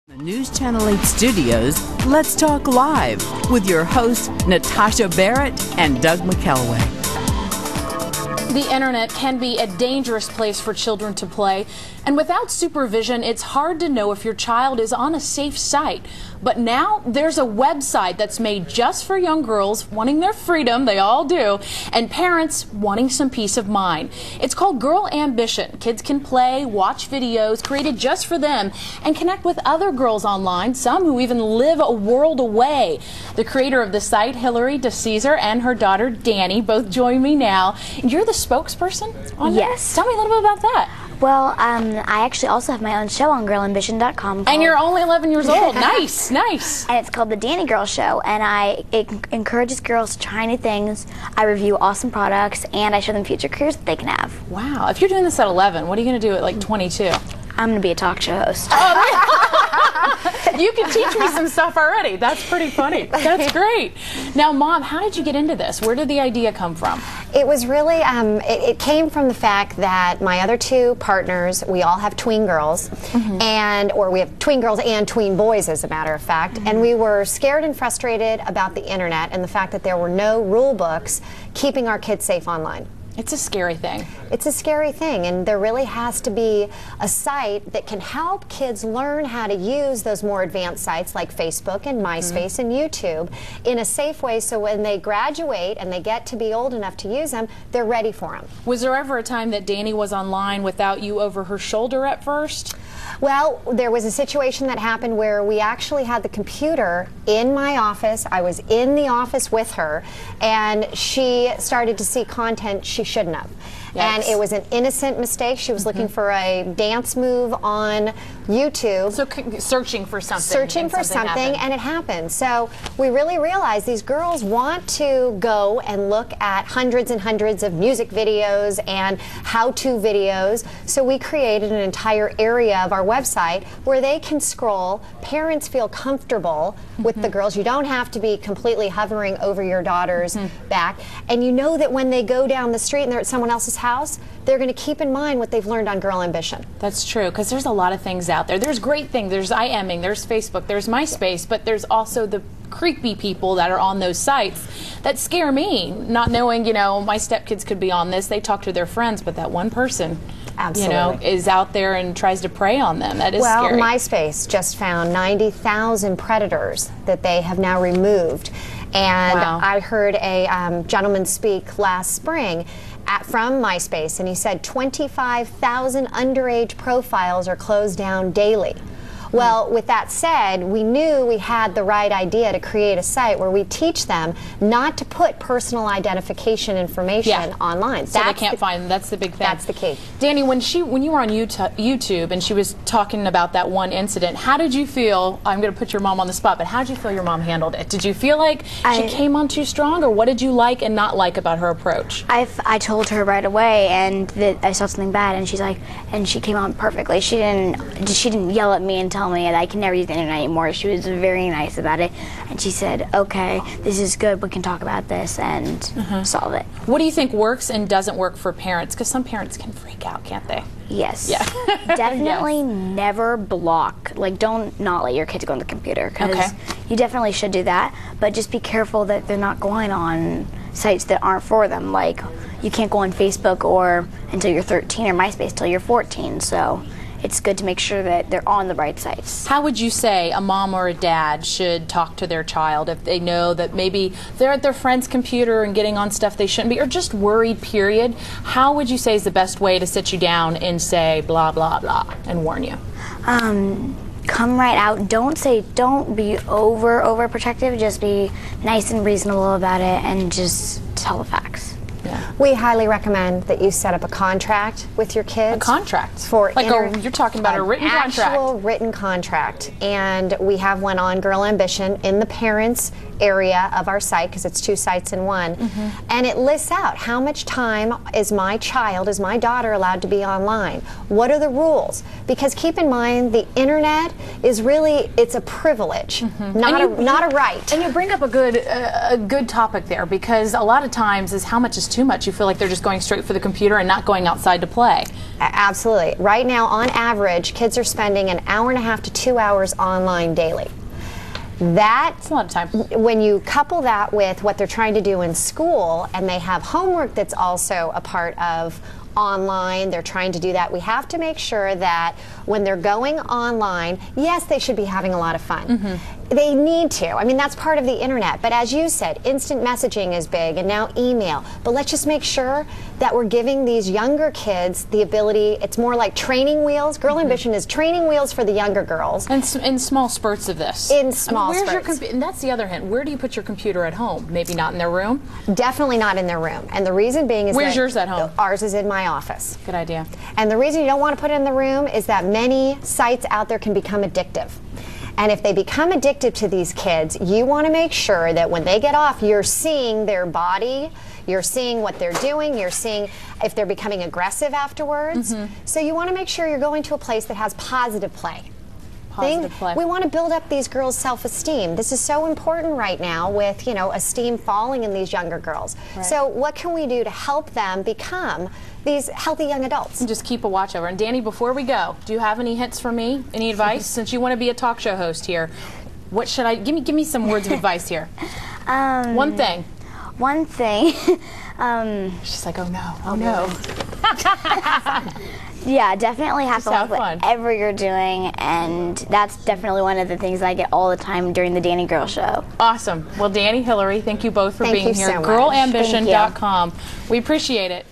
The News Channel 8 studios, let's talk live with your hosts Natasha Barrett and Doug McElway. The internet can be a dangerous place for children to play, and without supervision, it's hard to know if your child is on a safe site. But now there's a website that's made just for young girls wanting their freedom, they all do, and parents wanting some peace of mind. It's called Girl Ambition. Kids can play, watch videos created just for them, and connect with other girls online, some who even live a world away. The creator of the site, Hilary DeCesar, and her daughter, Danny, both join me now. You're the spokesperson on Yes. Tell me a little bit about that. Well, I actually also have my own show on girlambition.com. And you're only 11 years old. Nice, nice. And it's called The Danny Girl Show, and it encourages girls to try new things. I review awesome products, and I show them future careers that they can have. Wow. If you're doing this at 11, what are you going to do at like 22? I'm going to be a talk show host. You can teach me some stuff already. That's pretty funny. That's great. Now, Mom, how did you get into this? Where did the idea come from? It was really, it came from the fact that my other two partners, we all have tween girls, or we have tween girls and tween boys, as a matter of fact, and we were scared and frustrated about the internet and the fact that there were no rule books keeping our kids safe online. It's a scary thing. It's a scary thing, and there really has to be a site that can help kids learn how to use those more advanced sites like Facebook and MySpace and YouTube in a safe way, so when they graduate and they get to be old enough to use them, they're ready for them. Was there ever a time that Danny was online without you over her shoulder at first? Well, there was a situation that happened where we actually had the computer in my office. I was in the office with her, and she started to see content she shouldn't have. Yikes. And it was an innocent mistake. She was looking for a dance move on YouTube. So searching for something. Searching for something, and it happened. So we really realized these girls want to go and look at hundreds and hundreds of music videos and how-to videos. So we created an entire area of our website where they can scroll. Parents feel comfortable with the girls. You don't have to be completely hovering over your daughter's back. And you know that when they go down the street and they're at someone else's house, they're going to keep in mind what they've learned on Girl Ambition. That's true, because there's a lot of things out there. There's great things. There's IMing, there's Facebook, there's MySpace, but there's also the creepy people that are on those sites that scare me, not knowing, you know, my stepkids could be on this. They talk to their friends, but that one person, you know, is out there and tries to prey on them. That is scary. Well, MySpace just found 90,000 predators that they have now removed. And I heard a gentleman speak last spring from MySpace, and he said 25,000 underage profiles are closed down daily. Well, with that said, we knew we had the right idea to create a site where we teach them not to put personal identification information online. So they can't find them. That's the big thing. That's the key. Danny, when you were on YouTube and she was talking about that one incident, how did you feel? I'm going to put your mom on the spot, but how did you feel your mom handled it? Did you feel like she came on too strong, or what did you like and not like about her approach? I told her right away, and that I saw something bad, and she's like, and she came on perfectly. She didn't yell at me and tell me that I can never use the internet anymore. She was very nice about it, and she said, okay, this is good, we can talk about this and solve it. What do you think works and doesn't work for parents? Because some parents can freak out, can't they? Yes. Yeah. Definitely never block. Like, don't not let your kids go on the computer, because you definitely should do that, but just be careful that they're not going on sites that aren't for them. Like, you can't go on Facebook or until you're 13, or MySpace until you're 14, so it's good to make sure that they're on the right sites. How would you say a mom or a dad should talk to their child if they know that maybe they're at their friend's computer and getting on stuff they shouldn't be, or just worried, period? How would you say is the best way to sit you down and say blah, blah, blah, and warn you? Come right out. Don't be overprotective. Just be nice and reasonable about it, and just tell the facts. Yeah. We highly recommend that you set up a contract with your kids. A contract? For like you're talking about a written contract? An actual written contract. And we have one on Girl Ambition in the parents area of our site, because it's two sites in one. And it lists out how much time is my daughter allowed to be online? What are the rules? because keep in mind the internet is really, it's a privilege, not a right. And you bring up a good topic there, because a lot of times is how much is too much. You feel like they're just going straight for the computer and not going outside to play. Absolutely. Right now, on average, kids are spending an hour and a half to 2 hours online daily. That's a lot of time. When you couple that with what they're trying to do in school, and they have homework that's also a part of online, they're trying to do that. We have to make sure that when they're going online, yes, they should be having a lot of fun. They need to. I mean, that's part of the internet. But as you said, instant messaging is big, and now email. But let's just make sure that we're giving these younger kids the ability, it's more like training wheels. Girl Ambition is training wheels for the younger girls. And in small spurts of this. In small spurts. And that's the other hint. Where do you put your computer at home? Maybe not in their room? Definitely not in their room. And the reason being is where's yours at home? Ours is in my office. Good idea. And the reason you don't want to put it in the room is that many sites out there can become addictive. And if they become addicted to these kids, you want to make sure that when they get off, you're seeing their body, you're seeing what they're doing, you're seeing if they're becoming aggressive afterwards. So you want to make sure you're going to a place that has positive play. We want to build up these girls' self-esteem. This is so important right now with, esteem falling in these younger girls. Right. So what can we do to help them become these healthy young adults? And just keep a watch over. And Danny, before we go, do you have any hints for me? Any advice? Since you want to be a talk show host here, what should I, give me some words of advice here. One thing. One thing. She's like, oh no, oh no. Yeah, definitely have fun with fun. whatever you're doing, and that's definitely one of the things I get all the time during the Danny Girl Show. Awesome. Well, Danny, Hillary, thank you both for being here. So much. Girlambition.com. We appreciate it.